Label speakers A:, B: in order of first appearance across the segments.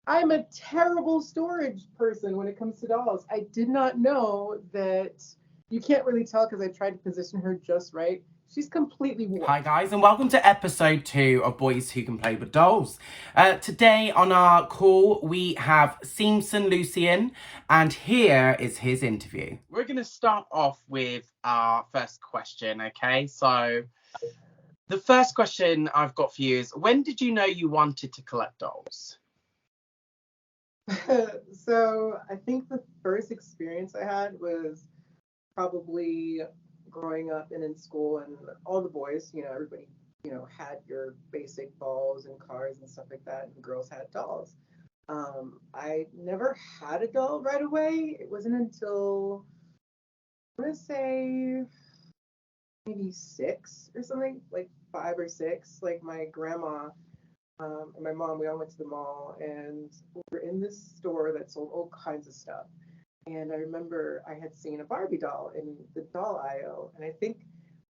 A: I'm a terrible storage person when it comes to dolls. I did not know that you can't really tell because I tried to position her just right. She's completely
B: Hi
A: warped.
B: guys and welcome to episode 2 of Boys Who Can Play With Dolls. Today on our call we have Seamson Lucian and here is his interview. We're going to start off with our first question, okay? So the first question I've got for you is, when did you know you wanted to collect dolls?
A: So I think the first experience I had was probably growing up and in school, and all the boys, everybody, had your basic balls and cars and stuff like that, and girls had dolls. I never had a doll right away. It wasn't until I want to say maybe six or something, like 5 or 6. Like my grandma and my mom, we all went to the mall and we were in this store that sold all kinds of stuff. And I remember I had seen a Barbie doll in the doll aisle, and I think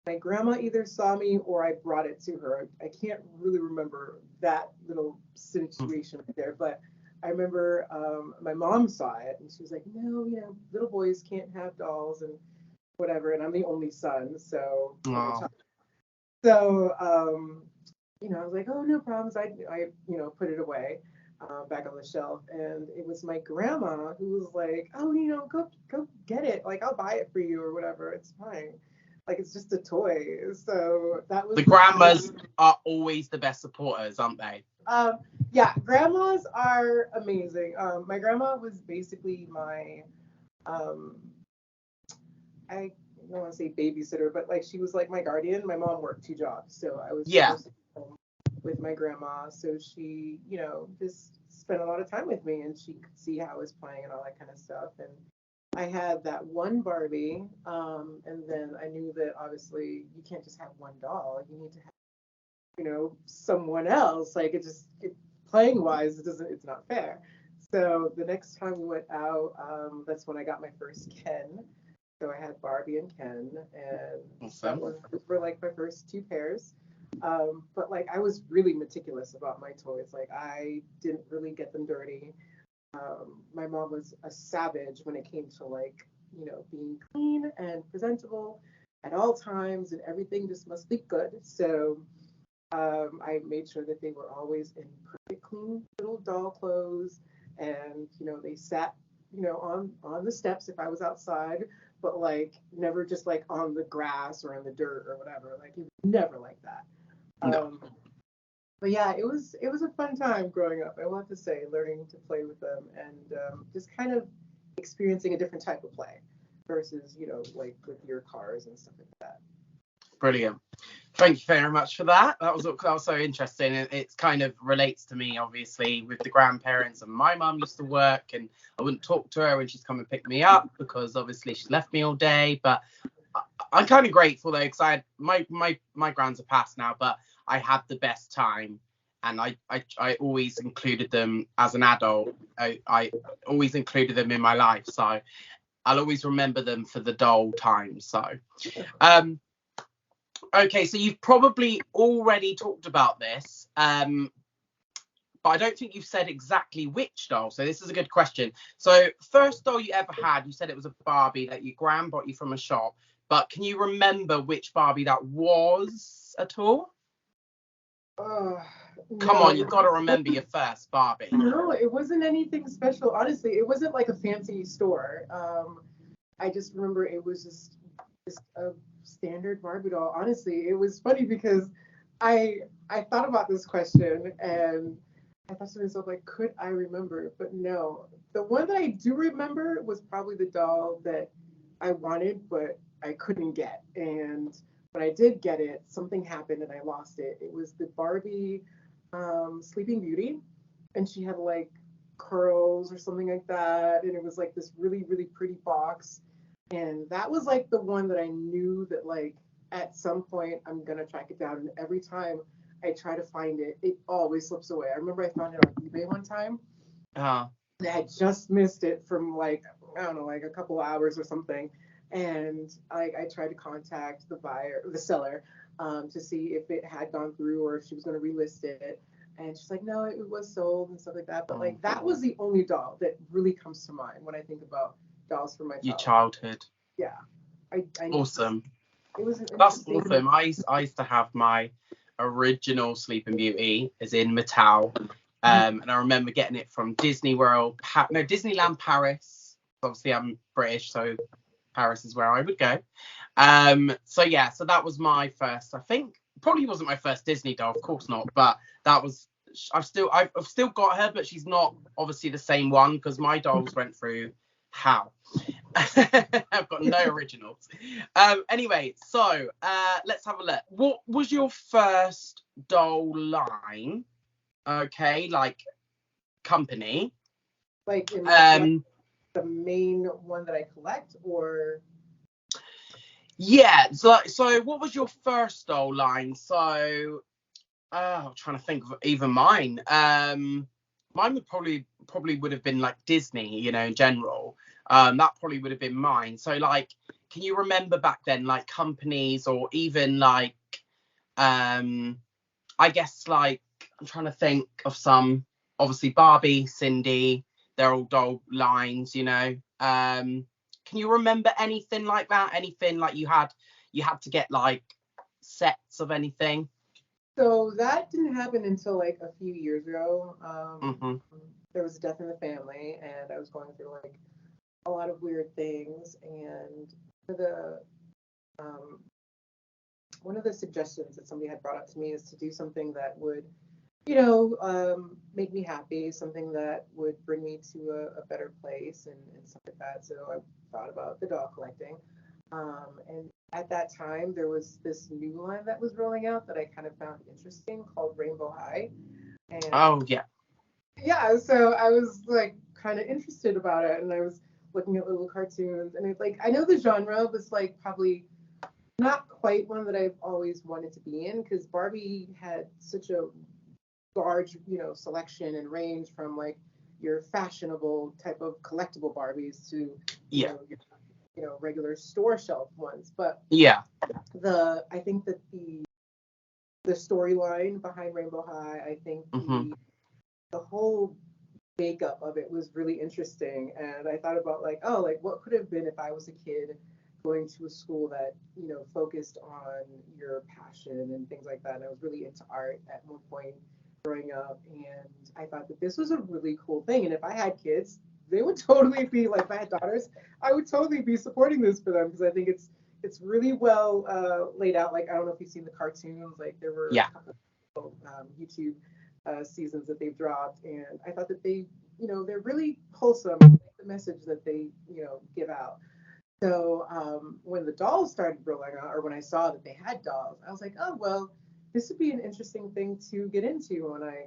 A: my grandma either saw me or I brought it to her. I can't really remember that little situation there, but I remember my mom saw it and she was like, "No, little boys can't have dolls and whatever." And I'm the only son, so so I was like, "Oh, no problems." I put it away back on the shelf, and it was my grandma who was like, "Oh, go get it. Like, I'll buy it for you or whatever. It's fine. Like, it's just a toy." So that was
B: the grandmas are always the best supporters, aren't they?
A: Yeah, grandmas are amazing. My grandma was basically my um, I don't want to say babysitter, but like she was like my guardian. My mom worked 2 jobs, so I was supposed to be home with my grandma. So she, just spent a lot of time with me, and she could see how I was playing and all that kind of stuff. And I had that one Barbie, and then I knew that obviously you can't just have one doll. You need to have, someone else. Like playing wise, it's not fair. So the next time we went out, that's when I got my first Ken. So I had Barbie and Ken, and
B: awesome.
A: Those were like my first 2 pairs. But like I was really meticulous about my toys. Like I didn't really get them dirty. My mom was a savage when it came to like being clean and presentable at all times, and everything just must be good. So I made sure that they were always in perfect clean little doll clothes, and they sat on the steps if I was outside, but like never just like on the grass or in the dirt or whatever. Like it was never like that.
B: No.
A: But yeah, it was a fun time growing up. I will have to say, learning to play with them and just kind of experiencing a different type of play versus like with your cars and stuff like that.
B: Brilliant. Thank you very much for that. That was so interesting. It kind of relates to me, obviously, with the grandparents. And my mum used to work, and I wouldn't talk to her when she's come and pick me up because obviously she's left me all day. But I'm kind of grateful though, because I had my grands are passed now, but I had the best time, and I always included them as an adult. I always included them in my life, so I'll always remember them for the doll times. So, okay, so you've probably already talked about this, but I don't think you've said exactly which doll. So this is a good question. So first doll you ever had, you said it was a Barbie that your gran bought you from a shop, but can you remember which Barbie that was at all? Come on, you've got to remember your first Barbie.
A: No, it wasn't anything special. Honestly, it wasn't like a fancy store. I just remember it was just a standard Barbie doll. Honestly, it was funny because I thought about this question and I thought to myself, like, could I remember? But no, the one that I do remember was probably the doll that I wanted, but I couldn't get. And when I did get it, something happened and I lost it. It was the Barbie Sleeping Beauty, and she had like curls or something like that, and it was like this really really pretty box, and that was like the one that I knew that like at some point I'm gonna track it down, and every time I try to find it, it always slips away. I remember I found it on eBay one time. I had just missed it from like I don't know, like a couple hours or something, and I tried to contact the seller, to see if it had gone through or if she was going to relist it. And she's like, no, it was sold and stuff like that. But like that was the only doll that really comes to mind when I think about dolls from my
B: Your
A: childhood.
B: childhood.
A: Yeah, I
B: Awesome.
A: it was an
B: That's
A: interesting.
B: awesome. I used to have my original Sleeping Beauty, as in Mattel. And I remember getting it from Disney World, Disneyland Paris. Obviously, I'm British, so Paris is where I would go. So yeah, so that was my first. I think probably wasn't my first Disney doll, of course not, but that was. I've still got her, but she's not obviously the same one because my dolls went through hell. I've got no originals. Anyway, so let's have a look. What was your first doll line? Okay, like company.
A: Like in the main one that I collect, or
B: yeah. So what was your first doll line? So I'm trying to think of even mine. Mine would probably would have been like Disney, you know, in general. That probably would have been mine. So like, can you remember back then, like companies or even like, I guess like I'm trying to think of some. Obviously, Barbie, Cindy, they're all doll lines, you know. Can you remember anything like that? Anything like you had to get like sets of anything?
A: so that didn't happen until like a few years ago.
B: Hmm.
A: There was a death in the family, and I was going through like a lot of weird things. And the um, one of the suggestions that somebody had brought up to me is to do something that would, make me happy, something that would bring me to a better place and stuff like that. So I thought about the doll collecting. And at that time, there was this new line that was rolling out that I kind of found interesting called Rainbow High. And
B: Oh yeah.
A: yeah, so I was like kind of interested about it, and I was looking at little cartoons, and it's like I know the genre was like probably not quite one that I've always wanted to be in because Barbie had such a large, selection and range from like your fashionable type of collectible Barbies to,
B: Yeah.
A: your, regular store shelf ones. But
B: Yeah.
A: I think that the storyline behind Rainbow High, I think
B: Hmm.
A: the whole makeup of it was really interesting. And I thought about like, oh, like what could have been if I was a kid going to a school that, focused on your passion and things like that. And I was really into art at one point growing up. And I thought that this was a really cool thing. And if I had kids, they would totally be like, if I had daughters, I would totally be supporting this for them because I think it's really well laid out. Like, I don't know if you've seen the cartoons, like there were
B: Yeah.
A: a couple of YouTube seasons that they've dropped, and I thought that they, they're really wholesome. The message that they, give out. So when the dolls started rolling out, or when I saw that they had dolls, I was like, oh well, this would be an interesting thing to get into. When I,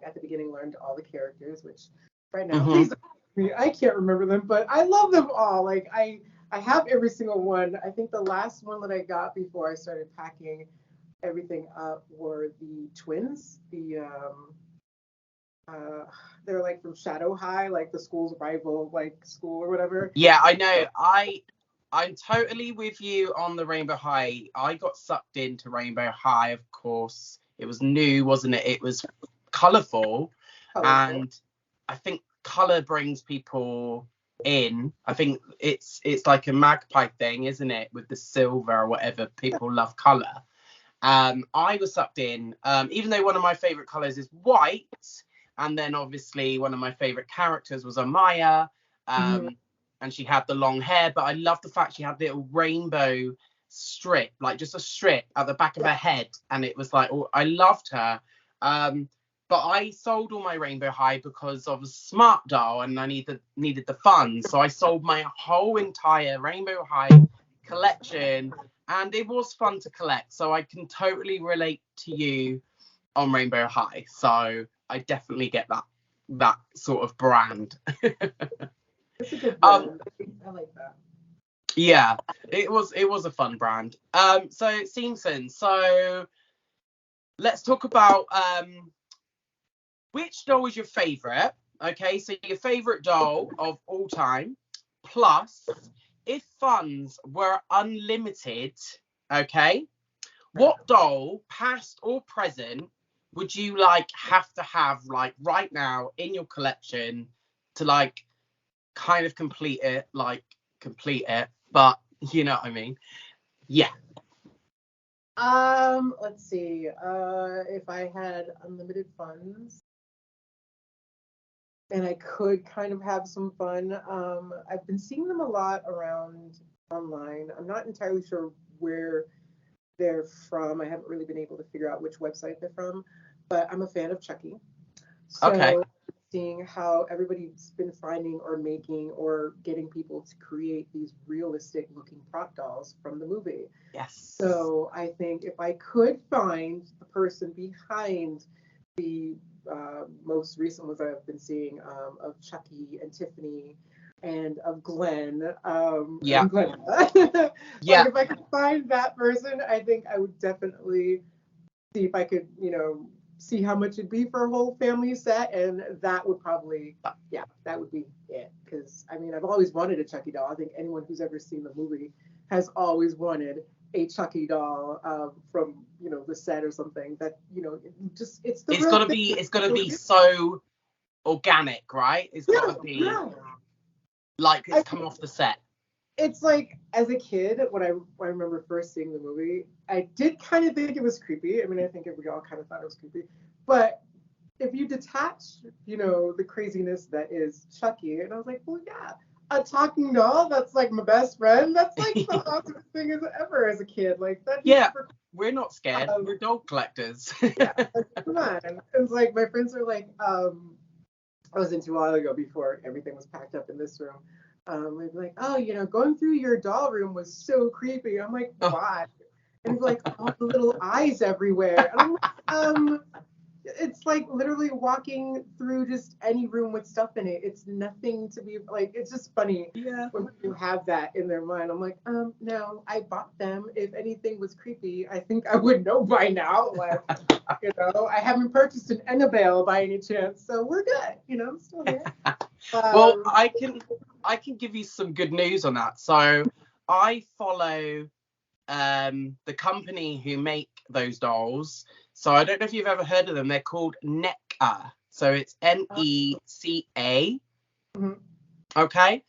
A: at the beginning learned all the characters, which right now,
B: Hmm.
A: please, don't ask me, I can't remember them, but I love them all. Like I have every single one. I think the last one that I got before I started packing everything up were the twins. Uh, they're like from Shadow High, like the school's rival, like school or whatever.
B: Yeah, I know. I'm totally with you on the Rainbow High. I got sucked into Rainbow High, of course. It was new, wasn't it? It was colourful,
A: Colorful.
B: and I think colour brings people in. I think it's like a magpie thing, isn't it? With the silver or whatever, people love colour. I was sucked in, even though one of my favourite colours is white, and then obviously one of my favourite characters was Amaya,
A: Mhm.
B: and she had the long hair, but I love the fact she had the little rainbow strip, like just a strip at the back of her head, and it was like, oh, I loved her. But I sold all my Rainbow High because I was smart doll and I needed the funds, so I sold my whole entire Rainbow High collection, and it was fun to collect. So I can totally relate to you on Rainbow High. So I definitely get that sort of brand.
A: It's a good
B: um
A: brand. I like that.
B: yeah, it was a fun brand. So Simpson, so let's talk about which doll is your favorite. Okay, so your favorite doll of all time, plus if funds were unlimited, okay, what doll, past or present, would you like have to have like right now in your collection to like kind of complete it, but you know what I mean? Yeah.
A: Let's see. If I had unlimited funds and I could kind of have some fun, I've been seeing them a lot around online. I'm not entirely sure where they're from. I haven't really been able to figure out which website they're from, but I'm a fan of Chucky.
B: Okay.
A: So seeing how everybody's been finding or making or getting people to create these realistic looking prop dolls from the movie.
B: Yes.
A: So I think if I could find the person behind the most recent ones I've been seeing of Chucky and Tiffany and of Glenn,
B: Yeah.
A: and Glenn.
B: Yeah.
A: Like if I could find that person, I think I would definitely see if I could, see how much it'd be for a whole family set, and that would probably, yeah, that would be it. Because I mean, I've always wanted a Chucky doll. I think anyone who's ever seen the movie has always wanted a Chucky doll from the set or something. That it's the
B: It's
A: real
B: gotta
A: thing.
B: be. It's gotta be so organic, right? It's gotta be like it's coming off the set.
A: It's like as a kid, when I remember first seeing the movie, I did kind of think it was creepy. I mean, I think we all kind of thought it was creepy. But if you detach, the craziness that is Chucky, and I was like, well, yeah, a talking doll that's like my best friend. That's like the awesome thing as ever as a kid. Like that.
B: Yeah, we're not scared. We're doll collectors.
A: Yeah, come on. It's like my friends are like, I was into a while ago before everything was packed up in this room. They'd be like, oh, going through your doll room was so creepy. I'm like, why? And it's like all the little eyes everywhere. And I'm like, it's like literally walking through just any room with stuff in it. It's nothing to be like, it's just funny when you have that in their mind. I'm like, no, I bought them. If anything was creepy, I think I would know by now. Like, I haven't purchased an Annabelle by any chance, so we're good. I'm still here.
B: Well, I can give you some good news on that. So I follow the company who make those dolls. So I don't know if you've ever heard of them. They're called NECA. So it's NECA.
A: Mm-hmm.
B: Okay.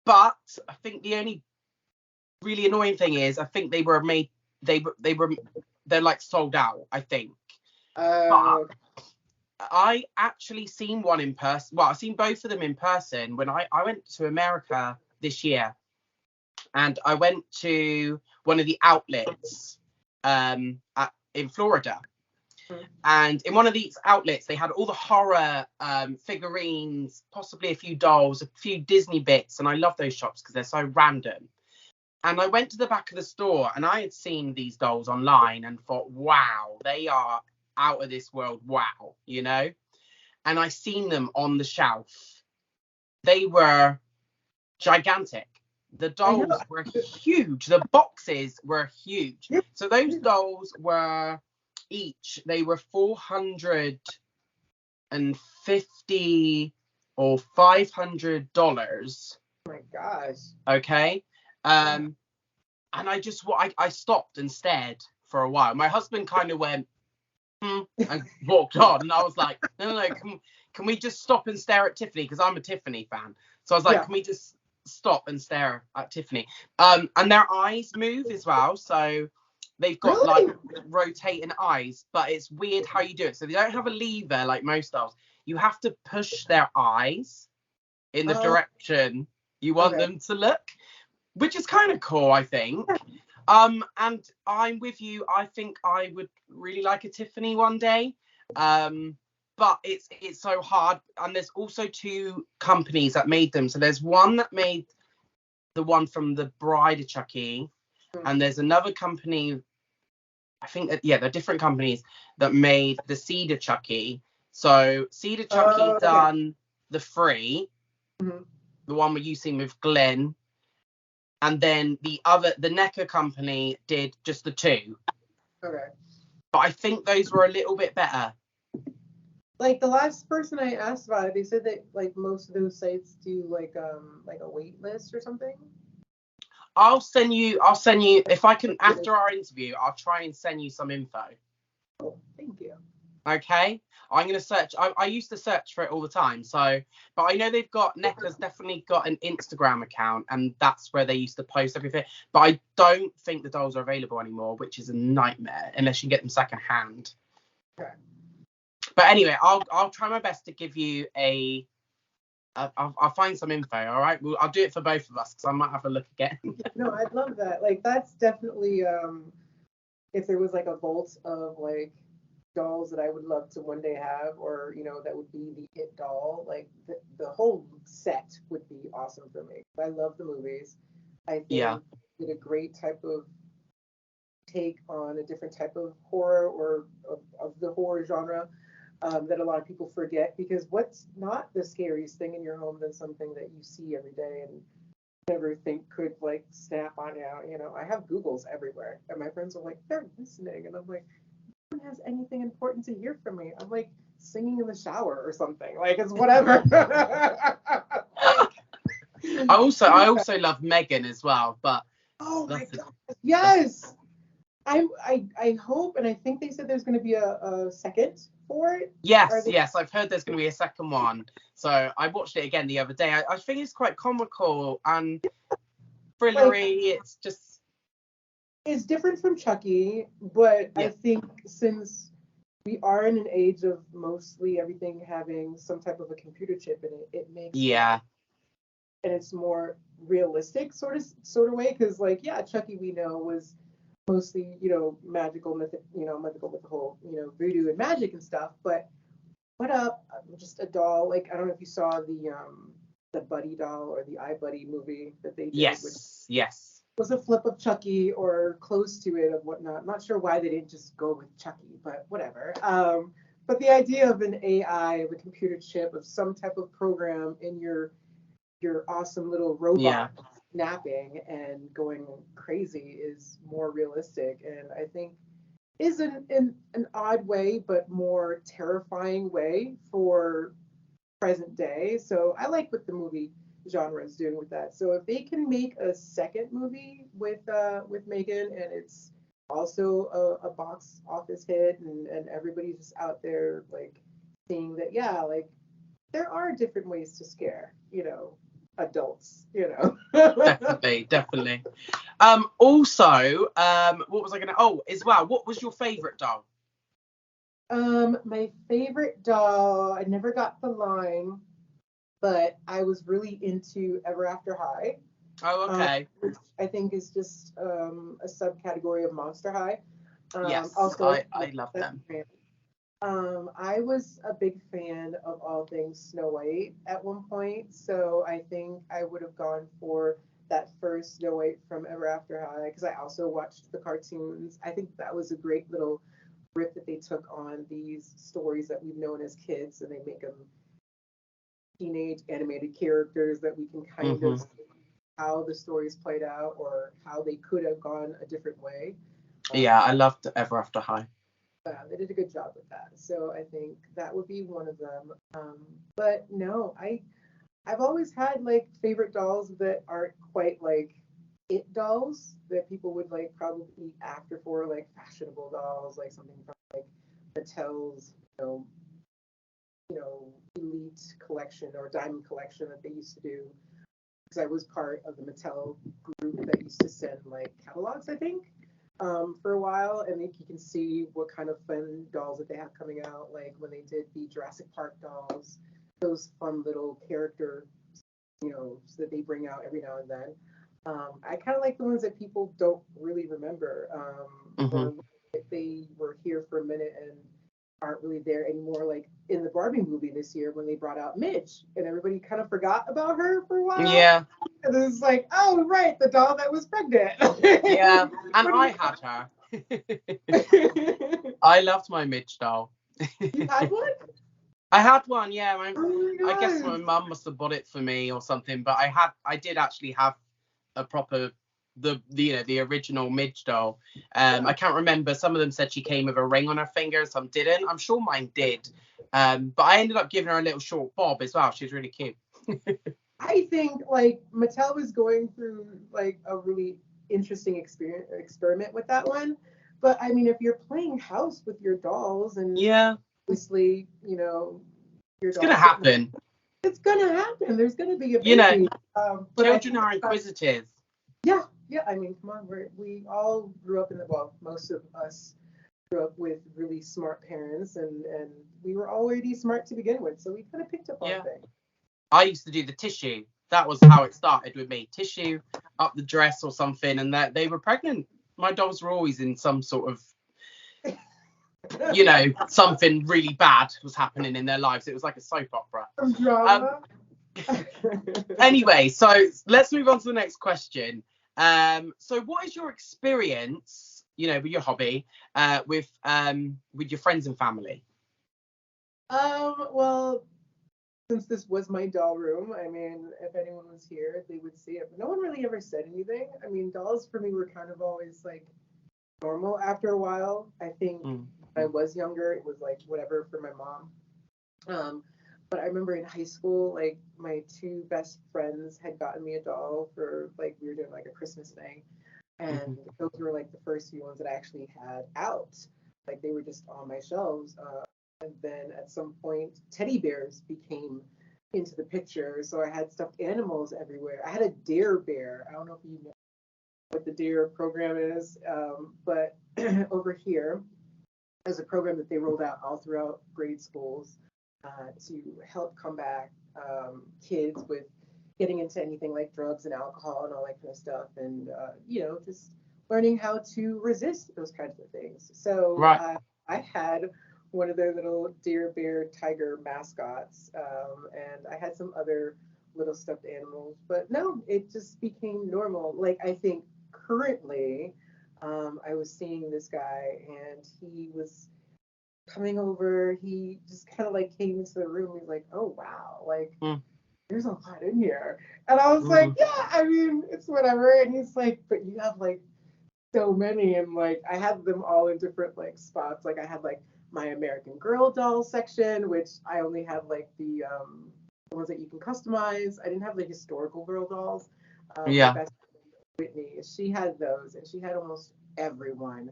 B: But I think the only really annoying thing is I think they're like sold out, I think. But I actually seen one in person. Well, I've seen both of them in person when I went to America this year. And I went to one of the outlets in Florida. And in one of these outlets, they had all the horror figurines, possibly a few dolls, a few Disney bits. And I love those shops because they're so random. And I went to the back of the store and I had seen these dolls online and thought, wow, they are out of this world. Wow, And I seen them on the shelf. They were gigantic. The dolls were huge. The boxes were huge. So those dolls were they were $450 or $500.
A: Oh my gosh.
B: Okay. And I stopped and stared for a while. My husband kind of went, and walked on. And I was like, no, can we just stop and stare at Tiffany? Because I'm a Tiffany fan. So I was like, can we just stop and stare at Tiffany? And their eyes move as well. So they've got like rotating eyes, but it's weird how you do it. So they don't have a lever like most dolls. You have to push their eyes in the direction you want them to look, which is kind of cool, I think. And I'm with you. I think I would really like a Tiffany one day. But it's so hard. And there's also two companies that made them. So there's one that made the one from the Bride of Chucky, and there's another company. I think that they're different companies that made the Cedar Chucky. So Cedar Chucky done the 3, the one where you seen with Glenn. And then the NECA company did just the 2.
A: Okay.
B: But I think those were a little bit better.
A: Like the last person I asked about it, they said that like most of those sites do like a wait list or something.
B: I'll send you if I can after our interview, I'll try and send you some info.
A: Oh, thank you.
B: Okay, I'm gonna search. I used to search for it all the time. So, but I know they've got NECA's definitely got an Instagram account, and that's where they used to post everything. But I don't think the dolls are available anymore, which is a nightmare unless you get them second hand.
A: Okay.
B: But anyway, I'll try my best to give you a. I'll find some info. All right, I'll do it for both of us because I might have a look again.
A: No, I'd love that. Like that's definitely if there was like a vault of like dolls that I would love to one day have, or that would be the it doll. Like the whole set would be awesome for me. I love the movies. I
B: Yeah.
A: think did a great type of take on a different type of horror or of the horror genre that a lot of people forget, because what's not the scariest thing in your home than something that you see every day and never think could like snap on you. I have Googles everywhere, and my friends are like, they're listening, and I'm like, no one has anything important to hear from me. I'm like singing in the shower or something. Like it's whatever.
B: I also love Megan as well, but
A: Oh my
B: that's
A: god, yes. I hope, and I think they said there's going to be a second for it.
B: yes, I've heard there's going to be a second one. So I watched it again the other day. I think it's quite comical and thrillery.
A: Like, it's different from Chucky, but
B: Yeah.
A: I think since we are in an age of mostly everything having some type of a computer chip in it, it makes
B: Yeah.
A: and it's more realistic sort of way, because like yeah, Chucky we know was mostly magical mythical with the whole voodoo and magic and stuff, but what up just a doll. Like I don't know if you saw the Buddy doll or the iBuddy movie that they did, which
B: Yes.
A: was a flip of Chucky or close to it of whatnot. I'm not sure why they didn't just go with Chucky, but whatever. But the idea of an AI, of a computer chip, of some type of program in your awesome little
B: Yeah.
A: robot napping and going crazy is more realistic, and I think is an odd way, but more terrifying way for present day. So I like what the movie genre is doing with that. So if they can make a second movie with Megan, and it's also a box office hit, and everybody's just out there like seeing that, yeah, like there are different ways to scare adults.
B: Definitely. Also, what was I gonna? Oh, as well, what was your favorite doll?
A: My favorite doll, I never got the line, but I was really into Ever After High.
B: Oh, okay.
A: Which I think is just a subcategory of Monster High.
B: Yes,
A: Also,
B: I love them.
A: I was a big fan of all things Snow White at one point, so I think I would have gone for that first Snow White from Ever After High, because I also watched the cartoons. I think that was a great little riff that they took on these stories that we've known as kids, and they make them teenage animated characters that we can kind of see how the stories played out or how they could have gone a different way.
B: Yeah, I loved Ever After High.
A: They did a good job with that. So I think that would be one of them. But no, I've always had like favorite dolls that aren't quite like it dolls that people would like probably be after for, like fashionable dolls, like something from like Mattel's, elite collection or diamond collection that they used to do. Because I was part of the Mattel group that used to send like catalogs, I think, for a while, and you can see what kind of fun dolls that they have coming out. Like when they did the Jurassic Park dolls, those fun little character, that they bring out every now and then. I kind of like the ones that people don't really remember, or if they were here for a minute and aren't really there anymore. Like in the Barbie movie this year when they brought out Midge, and everybody kind of forgot about her for a while.
B: Yeah.
A: And it's like, oh right, the doll that was pregnant.
B: Yeah, and I had her. I loved my Midge doll.
A: You had one?
B: I had one, yeah.
A: Oh my
B: I guess
A: gosh.
B: my mum must have bought it for me or something, but I did actually have a proper the original Midge doll. I can't remember. Some of them said she came with a ring on her finger, some didn't. I'm sure mine did. But I ended up giving her a little short bob as well. She was really cute.
A: I think like Mattel was going through like a really interesting experiment with that one. But I mean, if you're playing house with your dolls and
B: Yeah.
A: obviously, your
B: It's gonna
A: doll.
B: happen.
A: It's gonna happen. There's gonna be a
B: You know,
A: baby. But
B: children are inquisitive.
A: yeah. I mean, come on. We all grew up most of us grew up with really smart parents, and we were already smart to begin with, so we kind of picked up on things.
B: I used to do the tissue. That was how it started with me. Tissue up the dress or something, and that they were pregnant. My dolls were always in some sort of, something really bad was happening in their lives. It was like a soap opera.
A: Drama.
B: Anyway, so let's move on to the next question. So what is your experience, with your hobby, with your friends and family?
A: Well, since this was my doll room, I mean, if anyone was here, they would see it. But no one really ever said anything. I mean, dolls for me were kind of always like normal after a while. I think when I was younger, it was like whatever for my mom. But I remember in high school, like my two best friends had gotten me a doll for like we were doing like a Christmas thing, and those were like the first few ones that I actually had out. Like they were just on my shelves. And then at some point, teddy bears became into the picture. So I had stuffed animals everywhere. I had a Dare Bear. I don't know if you know what the Dare program is, but over here is a program that they rolled out all throughout grade schools to help combat kids with getting into anything like drugs and alcohol and all that kind of stuff, and just learning how to resist those kinds of things. So I had one of their little deer, bear, tiger mascots, and I had some other little stuffed animals. But no, it just became normal. Like I think currently, I was seeing this guy, and he was coming over. He just kind of like came into the room. He's like, "Oh wow, like there's a lot in here," and I was like, "Yeah, I mean, it's whatever." And he's like, "But you have like so many," and like I had them all in different like spots. Like I had like my American Girl doll section, which I only had like the ones that you can customize. I didn't have the historical girl dolls. My best friend, Whitney, she had those, and she had almost everyone.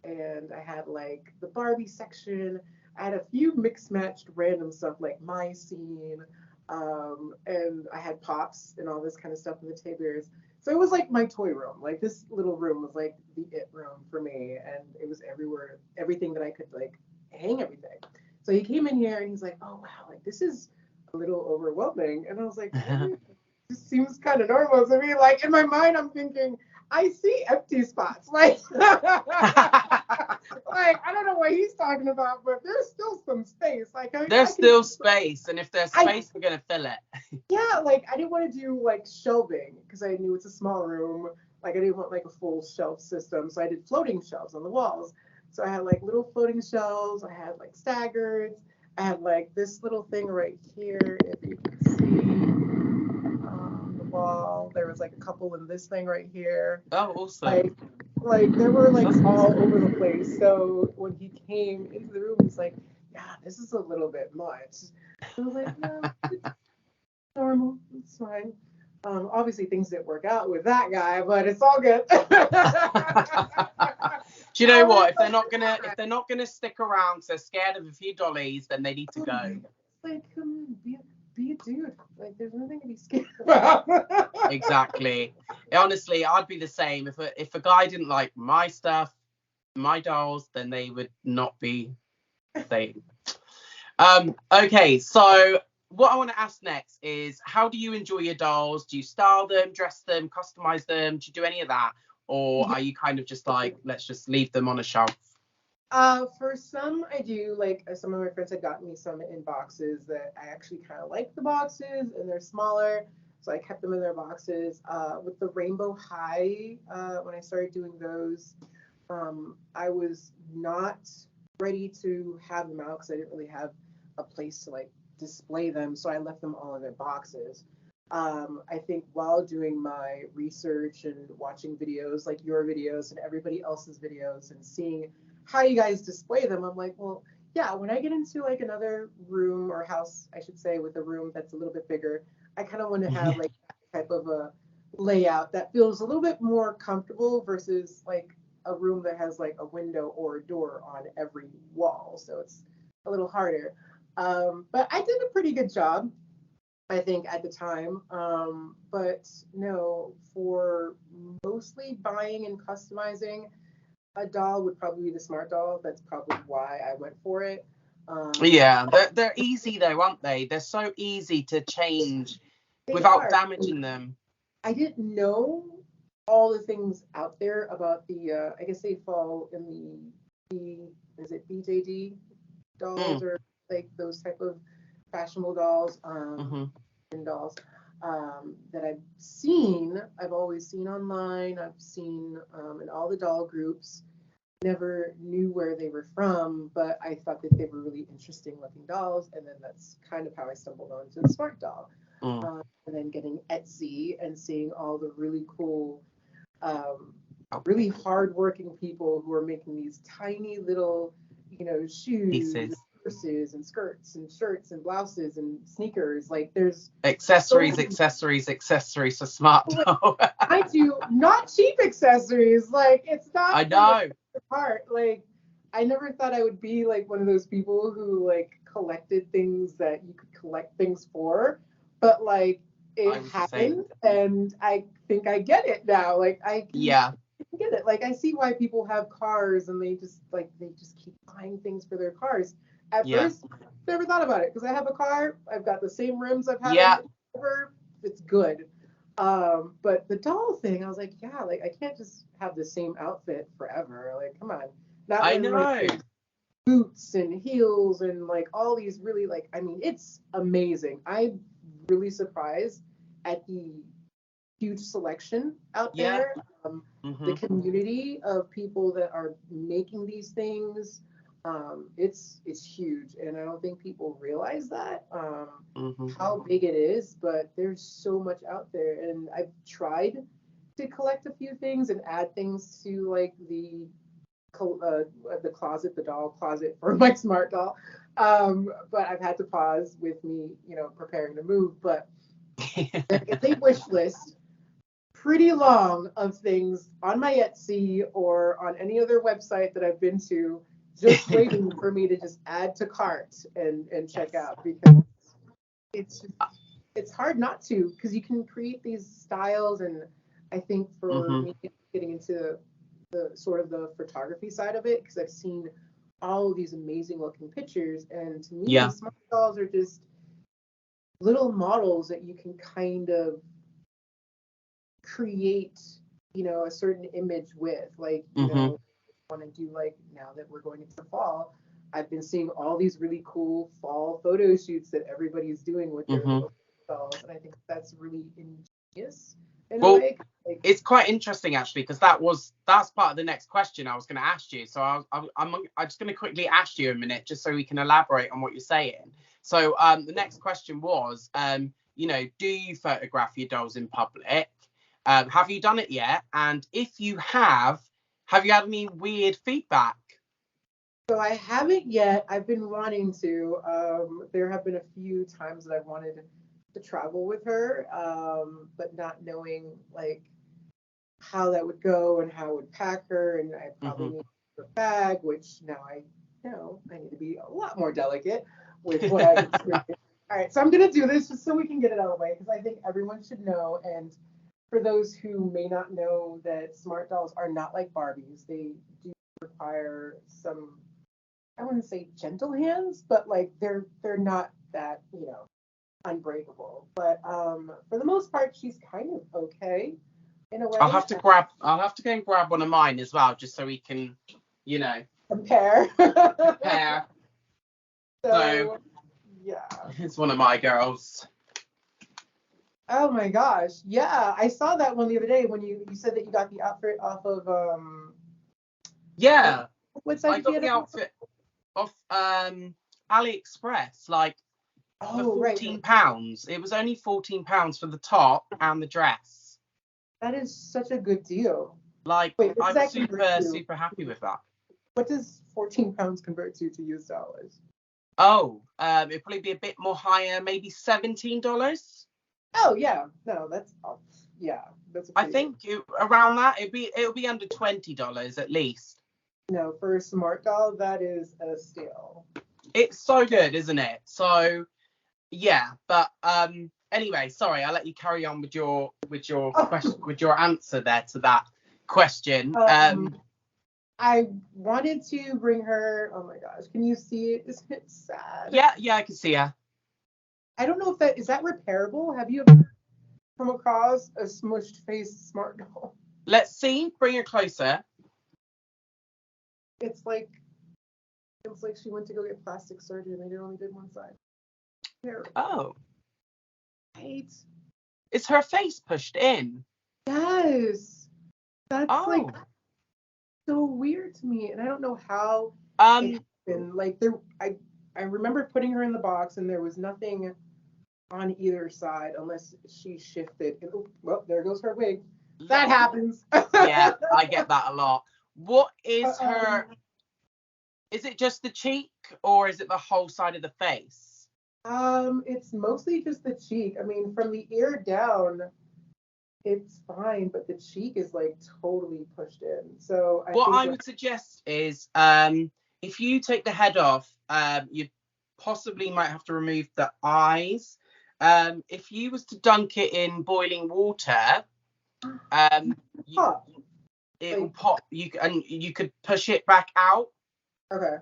A: And I had like the Barbie section. I had a few mixed matched random stuff like my scene, and I had pops and all this kind of stuff in the teddy bears. So it was like my toy room. Like this little room was like the it room for me, and it was everywhere, everything that I could like hang everything. So he came in here and he's like, "Oh wow, like this is a little overwhelming," and I was like, "This seems kind of normal to me." Like in my mind, I'm thinking, I see empty spots, like, like I don't know what he's talking about, but there's still some space. Like
B: there's still space, and if there's space, we're gonna fill it.
A: Yeah, like I didn't want to do like shelving because I knew it's a small room. Like I didn't want like a full shelf system, so I did floating shelves on the walls. So I had like little floating shelves. I had like staggers. I had like this little thing right here, if you can see on the wall. There was like a couple in this thing right here.
B: Oh, awesome.
A: Like there were like all over the place. So when he came into the room, he's like, "Yeah, this is a little bit much." I was like, "No, it's normal. It's fine." Obviously things didn't work out with that guy, but it's all good.
B: Do you know what? If they're not gonna stick around because they're scared of a few dollies, then they need to go.
A: Like, come on, be a dude. Like, there's nothing to be scared about.
B: Exactly. Honestly, I'd be the same. If a guy didn't like my stuff, my dolls, then they would not be staying. Okay, so what I want to ask next is, how do you enjoy your dolls? Do you style them, dress them, customize them? Do you do any of that? Or are you kind of just like, let's just leave them on a shelf?
A: For some, I do. Like, some of my friends had gotten me some in boxes that I actually kind of like the boxes, and they're smaller. So I kept them in their boxes. With the Rainbow High, when I started doing those, I was not ready to have them out because I didn't really have a place to like display them, so I left them all in their boxes. I think while doing my research and watching videos like your videos and everybody else's videos and seeing how you guys display them, I'm like, well, yeah, when I get into like another room or house, I should say, with a room that's a little bit bigger, I kind of want to have like that type of a layout that feels a little bit more comfortable versus like a room that has like a window or a door on every wall, so it's a little harder. But I did a pretty good job, I think, at the time. But no, for mostly buying and customizing, a doll would probably be the smart doll. That's probably why I went for it.
B: Yeah, they're easy though, aren't they? They're so easy to change
A: They
B: without
A: are.
B: damaging them.
A: I didn't know all the things out there about the. I guess they fall in is it BJD dolls
B: Mm.
A: or like those type of fashionable dolls,
B: Hmm.
A: and dolls that I've seen. I've always seen online. I've seen in all the doll groups. Never knew where they were from, but I thought that they were really interesting looking dolls, and then that's kind of how I stumbled onto the smart doll.
B: Mm.
A: And then getting Etsy and seeing all the really cool, um,
B: Oh,
A: really hardworking people who are making these tiny little, shoes, and
B: pieces.
A: purses, and skirts, and shirts, and blouses, and sneakers. Like there's so
B: Accessories,
A: many.
B: accessories for smart doll.
A: I do not cheap accessories. Like it's
B: I
A: not for the
B: know.
A: part. Like I never thought I would be like one of those people who like collected things that you could collect things for, but like
B: I
A: it
B: was the same.
A: happened, and I think I get it now. Like I can
B: Yeah,
A: get it. Like I see why people have cars and they just keep buying things for their cars. At
B: yeah,
A: first, never thought about it because I have a car. I've got the same rims I've had on
B: yeah.
A: it forever. It's good. But the doll thing, I was like, yeah, like I can't just have the same outfit forever. Like, come on. Not
B: I
A: when like
B: know.
A: there's boots and heels and like all these really like I mean, it's amazing. I'm really surprised at the huge selection out
B: Yeah.
A: there. The
B: Hmm.
A: community of people that are making these things, it's huge, and I don't think people realize that
B: Hmm.
A: how big it is. But there's so much out there, and I've tried to collect a few things and add things to like the closet, the doll closet for my smart doll. But I've had to pause with me, preparing to move. But it's a wish list pretty long of things on my Etsy or on any other website that I've been to, just waiting for me to just add to cart and check
B: Yes.
A: out because it's it's hard not to because you can create these styles. And I think for
B: Hmm.
A: me getting into the sort of the photography side of it, because I've seen all of these amazing looking pictures, and to me
B: Yeah.
A: smart dolls are just little models that you can kind of create, a certain image with. Like,
B: Hmm.
A: want to do like now that we're going into fall, I've been seeing all these really cool fall photo shoots that everybody's doing with their
B: Hmm.
A: little dolls, and I think that's really ingenious in a
B: Well,
A: way. Like,
B: it's quite interesting actually because that's part of the next question I was going to ask you. So I'm just going to quickly ask you a minute just so we can elaborate on what you're saying. So the next question was, do you photograph your dolls in public? Have you done it yet? And if you have you had any weird feedback?
A: so I haven't yet. I've been wanting to. There have been a few times that I've wanted to travel with her, but not knowing like how that would go and how I would pack her, and I probably
B: Hmm.
A: need a bag, which now I know I need to be a lot more delicate with what I've experienced. All right, so I'm gonna do this just so we can get it out of the way because I think everyone should know. And for those who may not know, that smart dolls are not like Barbies. They do require some, I wouldn't say gentle hands, but like they're not that unbreakable. But for the most part, she's kind of okay in a way.
B: I'll have to go and grab one of mine as well just so we can, you know,
A: Compare.
B: compare. So
A: So yeah.
B: it's one of my girls.
A: Oh my gosh. Yeah, I saw that one the other day when you said that you got the outfit off of what
B: Yeah,
A: what site
B: I
A: did you
B: got
A: get
B: the
A: it from?
B: outfit off AliExpress, like for
A: Oh, right, right.
B: £14. It was only £14 for the top and the dress.
A: That is such a good deal.
B: Like
A: Wait, what does
B: I'm
A: that convert
B: super
A: to?
B: super happy with that.
A: What does 14 pounds convert to US dollars?
B: Oh, it'd probably be a bit more higher, maybe $17.
A: Oh yeah, no, that's yeah, that's a
B: I
A: pretty good.
B: think around that it'll be under $20 at least.
A: No, for a smart doll, that is a steal.
B: It's so good, isn't it? So yeah, but anyway, sorry, I'll let you carry on with your question, with your answer there to that question.
A: I wanted to bring her. Oh my gosh, can you see it? Isn't it sad?
B: Yeah, I can see her.
A: I don't know if that is that repairable. Have you ever come across a smushed face smart doll?
B: Let's see, bring her closer.
A: It's like she went to go get plastic surgery and they only did one side. Terrible.
B: Oh,
A: Right?
B: is her face pushed in?
A: Yes. That's like
B: Oh,
A: so weird to me, and I don't know how it happened. Like I remember putting her in the box, and there was nothing on either side unless she shifted. And, oh, well, there goes her wig. That happens.
B: Yeah, I get that a lot. What is her? Is it just the cheek, or is it the whole side of the face?
A: It's mostly just the cheek. I mean, from the ear down, it's fine, but the cheek is like totally pushed in. So
B: What I would suggest is, if you take the head off, you possibly might have to remove the eyes. If you was to dunk it in boiling water, it will pop. You could push it back out.
A: Okay.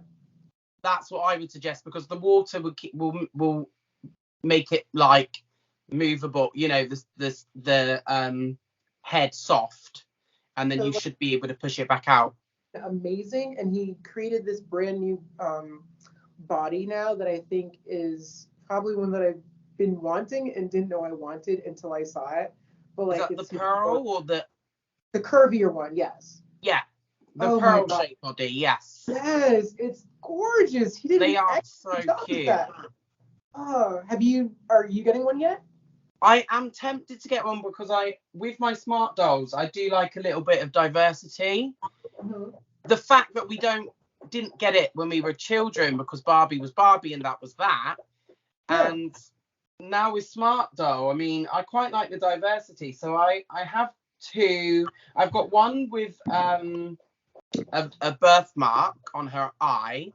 B: That's what I would suggest, because the water will make it like movable. You know, the head soft, and then you should be able to push it back out.
A: Amazing, and he created this brand new body now that I think is probably one that I've been wanting and didn't know I wanted until I saw it. But like,
B: is that
A: it's
B: the pearl or the
A: curvier one? Yes.
B: Yeah, the pearl shaped body. Yes.
A: Yes, it's gorgeous. He did.
B: They are so cute.
A: Oh, are you getting one yet?
B: I am tempted to get one because with my smart dolls, I do like a little bit of diversity. Mm-hmm. The fact that we didn't get it when we were children because Barbie was Barbie and that was that. Yeah. And now with smart doll, I mean, I quite like the diversity. So I have two. I've got one with a birthmark on her eye.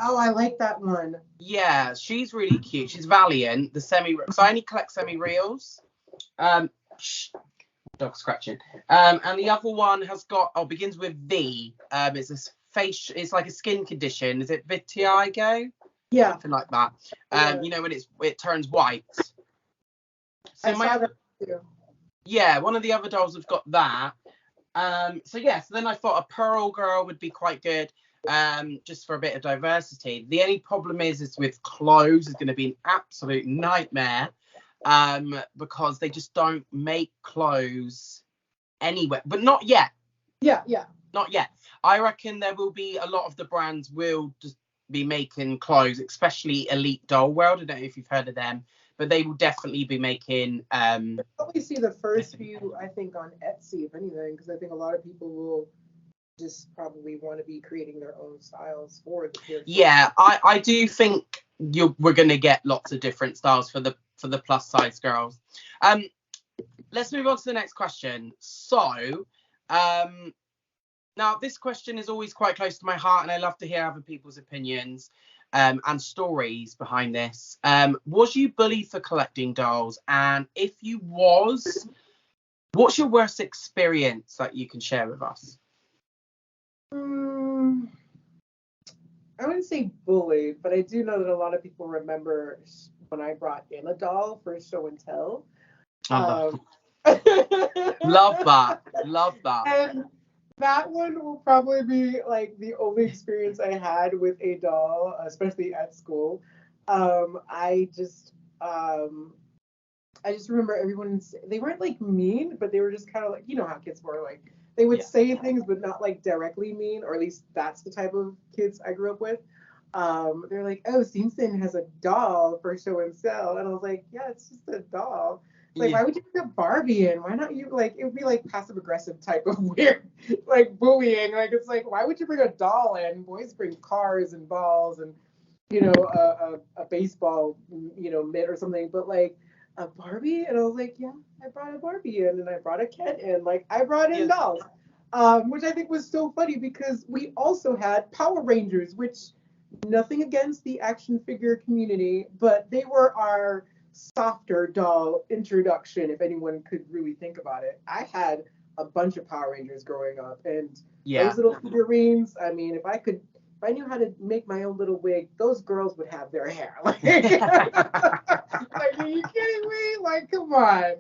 A: Oh, I like that one.
B: Yeah, she's really cute. She's Valiant, the so I only collect semi-reals. Dog scratching. And the other one begins with V. It's a it's like a skin condition. Is it vitiligo?
A: Yeah.
B: Something like that. You know, when it turns white. So yeah, one of the other dolls have got that. So then I thought a pearl girl would be quite good, just for a bit of diversity. The only problem is with clothes is going to be an absolute nightmare, because they just don't make clothes anywhere, but not yet.
A: Yeah.
B: Not yet. I reckon there will be a lot of the brands will just be making clothes, especially Elite Doll World. I don't know if you've heard of them, but they will definitely be making.
A: I'll probably see the first few, I think, on Etsy, if anything, because I think a lot of people will just probably want to be creating their own styles for the kids.
B: Yeah, I do think we're going to get lots of different styles for the plus size girls. Let's move on to the next question. So, now this question is always quite close to my heart, and I love to hear other people's opinions and stories behind this. Was you bullied for collecting dolls? And if you was, what's your worst experience that you can share with us?
A: I wouldn't say bullied, but I do know that a lot of people remember when I brought in a doll for show and tell.
B: Love that.
A: And that one will probably be like the only experience I had with a doll, especially at school. I just remember everyone, they weren't like mean, but they were just kind of like, you know how kids were, like they would say things but not like directly mean, or at least that's the type of kids I grew up with. They're like, oh, Simpson has a doll for show and sell, and I was like, yeah, it's just a doll. Like, why would you bring a Barbie in? Why not you, like, it would be like passive aggressive type of weird, like bullying. Like, it's like, why would you bring a doll in? Boys bring cars and balls and, you know, a baseball, you know, mitt or something. But like, a Barbie? And I was like, yeah, I brought a Barbie in, and I brought a Ken in. Like, I brought in
B: Yeah.
A: dolls. Which I think was so funny because we also had Power Rangers, which nothing against the action figure community, but they were our softer doll introduction, if anyone could really think about it. I had a bunch of Power Rangers growing up, and
B: Yeah.
A: those little figurines, I mean, if I knew how to make my own little wig, those girls would have their hair. Like, like, are you kidding me? Like, come on.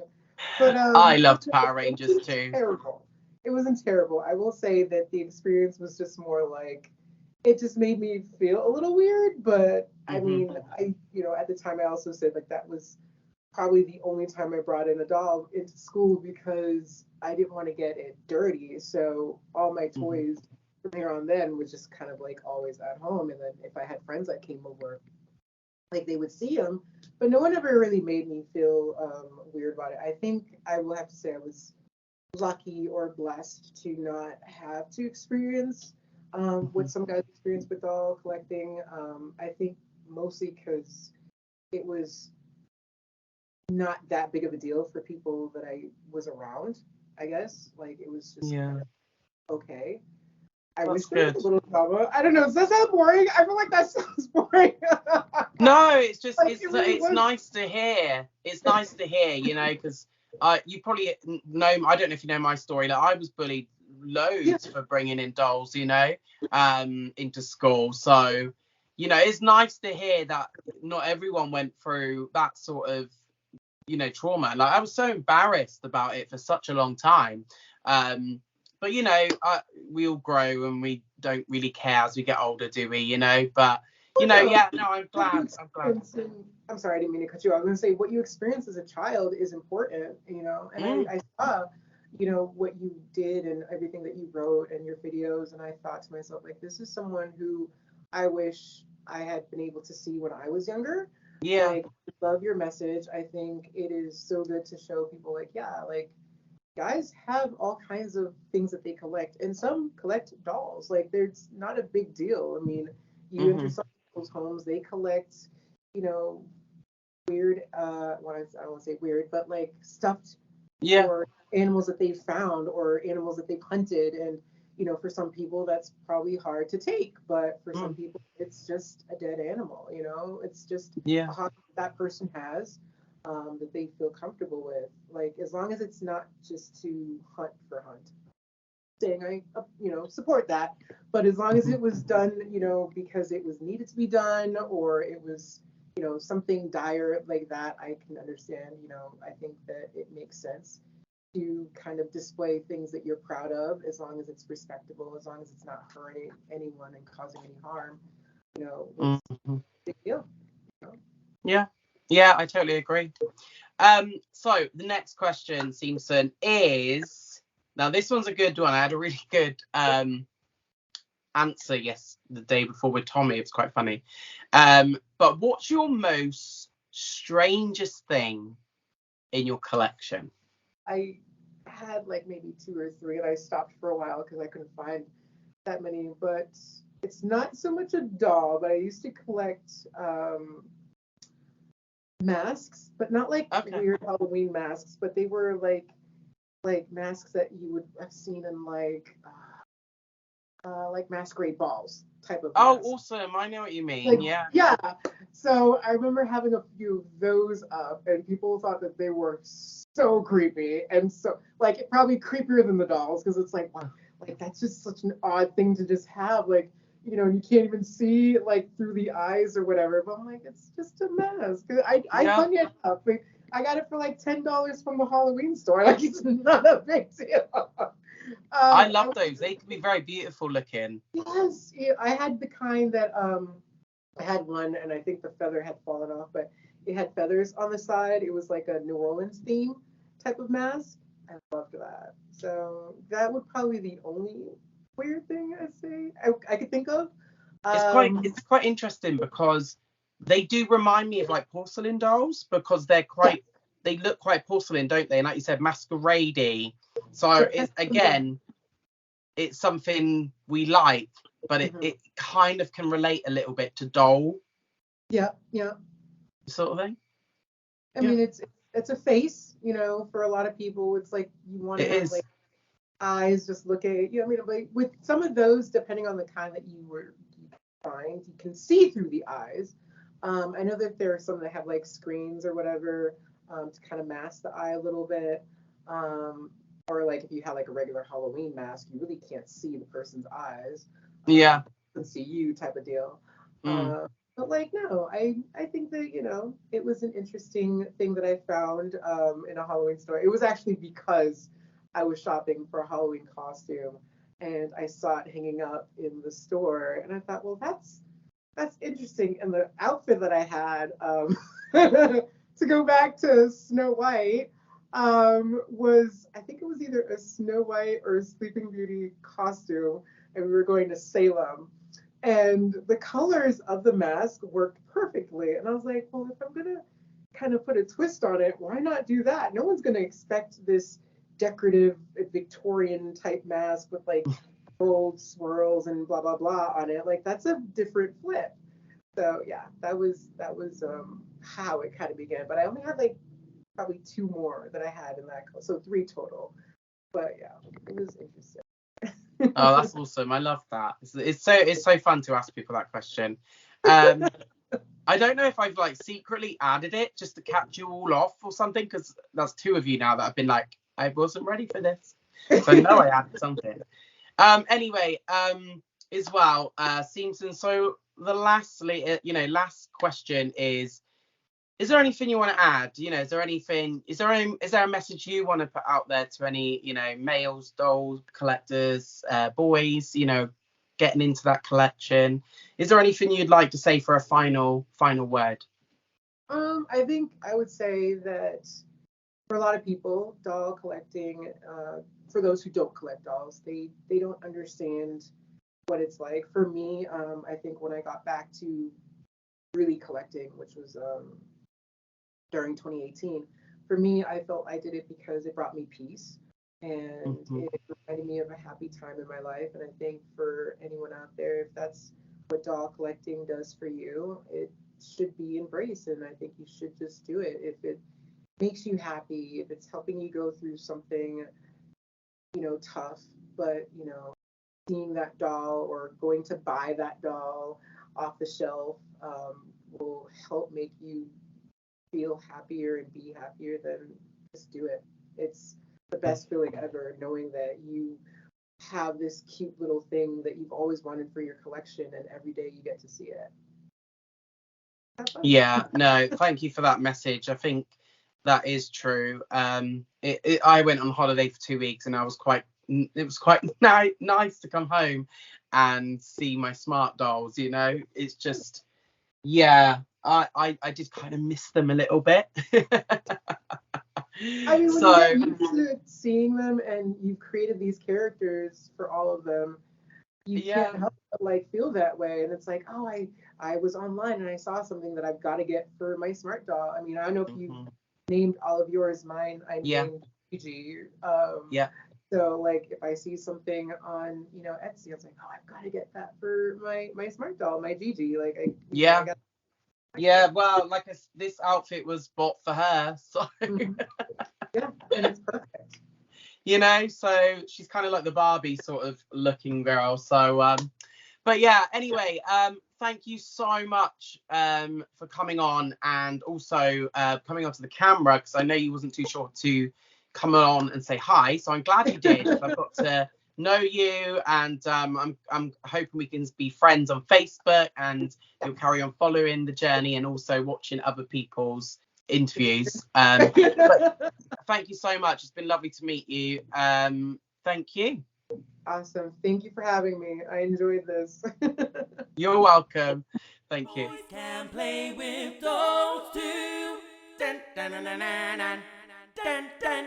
A: But
B: I
A: it,
B: loved Power
A: it
B: Rangers
A: wasn't
B: too.
A: terrible. It wasn't terrible. I will say that the experience was just more like it just made me feel a little weird. But I
B: Hmm.
A: mean, at the time I also said like that was probably the only time I brought in a doll into school because I didn't want to get it dirty. So all my
B: Hmm.
A: toys from here on then was just kind of like always at home. And then if I had friends that came over, like they would see them, but no one ever really made me feel weird about it. I think I will have to say I was lucky or blessed to not have to experience what some guys experience with doll collecting. I think mostly because it was not that big of a deal for people that I was around, I guess. Like it was just
B: Yeah,
A: kind of okay. I wish
B: that's
A: there was
B: good.
A: a little drama. I don't know. Does that sound boring? I feel like that sounds boring.
B: No, it's just
A: Like it really
B: it's
A: was.
B: nice to hear. It's nice to hear, because you probably know. I don't know if you know my story. Like I was bullied
A: Yeah.
B: loads for bringing in dolls, into school. So, it's nice to hear that not everyone went through that sort of trauma. Like I was so embarrassed about it for such a long time. But we all grow and we don't really care as we get older, do we? But
A: No,
B: yeah, no, I'm
A: what you
B: glad. I'm glad.
A: experience I'm sorry, I didn't mean to cut you off. I was gonna say what you experience as a child is important, and
B: Mm,
A: I saw, what you did and everything that you wrote and your videos, and I thought to myself, like, this is someone who I wish I had been able to see when I was younger.
B: yeah.
A: Like, love your message. I think it is so good to show people like, yeah, like guys have all kinds of things that they collect, and some collect dolls. Like, there's not a big deal. I mean, you enter
B: Hmm.
A: some people's homes, they collect, you know, weird, well, I don't want to say weird, but like stuffed
B: Yeah.
A: or animals that they found or animals that they've hunted. And, for some people, that's probably hard to take, but for some
B: Mm,
A: people, it's just a dead animal, it's just
B: yeah.
A: a hobby that person has that they feel comfortable with. Like, as long as it's not just to hunt for hunt. Saying I, support that, but as long as
B: Hmm.
A: it was done, because it was needed to be done, or it was, something dire like that, I can understand. I think that it makes sense to kind of display things that you're proud of, as long as it's respectable, as long as it's not hurting anyone and causing any harm. It's
B: Hmm.
A: a big deal. You know?
B: Yeah. Yeah, I totally agree. So the next question, Simpson, is now this one's a good one. I had a really good answer the day before with Tommy. It was quite funny. But what's your most strangest thing in your collection?
A: I had like maybe two or three, and I stopped for a while because I couldn't find that many. But it's not so much a doll, but I used to collect masks, but not like
B: Okay.
A: weird Halloween masks, but they were like masks that you would have seen in like masquerade balls type of
B: Oh,
A: mask.
B: awesome. I know what you mean.
A: Like,
B: Yeah.
A: yeah. So I remember having a few of those up, and people thought that they were so creepy, and so like probably creepier than the dolls, because it's like, wow, like that's just such an odd thing to just have, like, you can't even see like through the eyes or whatever. But I'm like, it's just a mask. I
B: Yeah.
A: hung it up. Like, I got it for like $10 from the Halloween store. Like, it's not a big deal.
B: I
A: Um,
B: love
A: I,
B: those. They can be very beautiful looking.
A: yes, yeah, I had the kind that I had one, and I think the feather had fallen off, but it had feathers on the side. It was like a New Orleans theme type of mask. I loved that. So that would probably be the only weird thing I'd say I could think of.
B: It's quite
A: Um,
B: it's quite interesting because they do remind me of like porcelain dolls because
A: yeah,
B: they look quite porcelain, don't they? And like you said, masquerade. So
A: depends
B: it's
A: on the.
B: again, it's something we like, but it,
A: Mhm.
B: it kind of can relate a little bit to doll
A: Yeah, yeah.
B: sort of thing.
A: I
B: Yeah.
A: mean, it's it's a face, you know, for a lot of people. It's like you want to
B: It
A: have
B: is.
A: like eyes just look at you. I mean, like with some of those, depending on the kind that you find, you can see through the eyes. I know that there are some that have like screens or whatever to kind of mask the eye a little bit. Um, or like if you have like a regular Halloween mask, you really can't see the person's eyes.
B: Yeah.
A: Can see you type of deal.
B: Mm.
A: But like no, I think that it was an interesting thing that I found in a Halloween store. It was actually because I was shopping for a Halloween costume and I saw it hanging up in the store and I thought, well, that's interesting. And the outfit that I had to go back to Snow White was I think it was either a Snow White or a Sleeping Beauty costume, and we were going to Salem. And the colors of the mask worked perfectly. And I was like, well, if I'm gonna kind of put a twist on it, why not do that? No one's gonna expect this decorative Victorian type mask with like gold swirls and blah blah blah on it. Like that's a different flip. So yeah, that was how it kind of began. But I only had like probably two more that I had in that, so three total. But yeah, it was interesting.
B: Oh, that's awesome. I love that. It's so fun to ask people that question. Um, I don't know if I've like secretly added it just to catch you all off or something, because that's two of you now that have been like, I wasn't ready for this. So I know I added something. Anyway, as well, Simpson. So the last question is there anything you want to add? Is there a message you want to put out there to any, males, dolls, collectors, boys, getting into that collection? Is there anything you'd like to say for a final word?
A: I think I would say that for a lot of people, doll collecting, for those who don't collect dolls, they don't understand what it's like. For me, I think when I got back to really collecting, which was during 2018. For me, I felt I did it because it brought me peace and
B: Mm-hmm.
A: it reminded me of a happy time in my life. And I think for anyone out there, if that's what doll collecting does for you, it should be embraced. And I think you should just do it. If it makes you happy, if it's helping you go through something, tough, but, seeing that doll or going to buy that doll off the shelf will help make you feel happier and be happier, then just do it. It's the best feeling ever knowing that you have this cute little thing that you've always wanted for your collection and every day you get to see it. Have fun.
B: Yeah, no, thank you for that message. I think that is true. I went on holiday for 2 weeks and it was quite nice to come home and see my smart dolls. It's just, yeah, I just kind of miss them a little bit.
A: I mean, when you
B: So
A: get used to seeing them and you've created these characters for all of them, you
B: yeah.
A: can't help but like feel that way. And it's like, oh, I was online and I saw something that I've got to get for my smart doll. I mean, I don't know if you
B: Mm-hmm.
A: named all of yours. Mine, I
B: Yeah.
A: named Gigi.
B: Yeah.
A: So like if I see something on Etsy, I was like, oh, I've got to get that for my smart doll, my Gigi. Like I
B: Yeah.
A: got.
B: Yeah, well, like this outfit was bought for her, so
A: Yeah, and it's perfect.
B: so she's kind of like the Barbie sort of looking girl. So but yeah, anyway, thank you so much for coming on and also coming onto the camera, because I know you wasn't too sure to come on and say hi, so I'm glad you did. I've got to know you, and I'm hoping we can be friends on Facebook, and you'll carry on following the journey and also watching other people's interviews. But thank you so much. It's been lovely to meet you. Thank you.
A: Awesome. Thank you for having me. I enjoyed this.
B: You're welcome. Thank you.
C: Boys can play with dolls too. Dun, dun, dun, dun, dun, dun, dun, dun.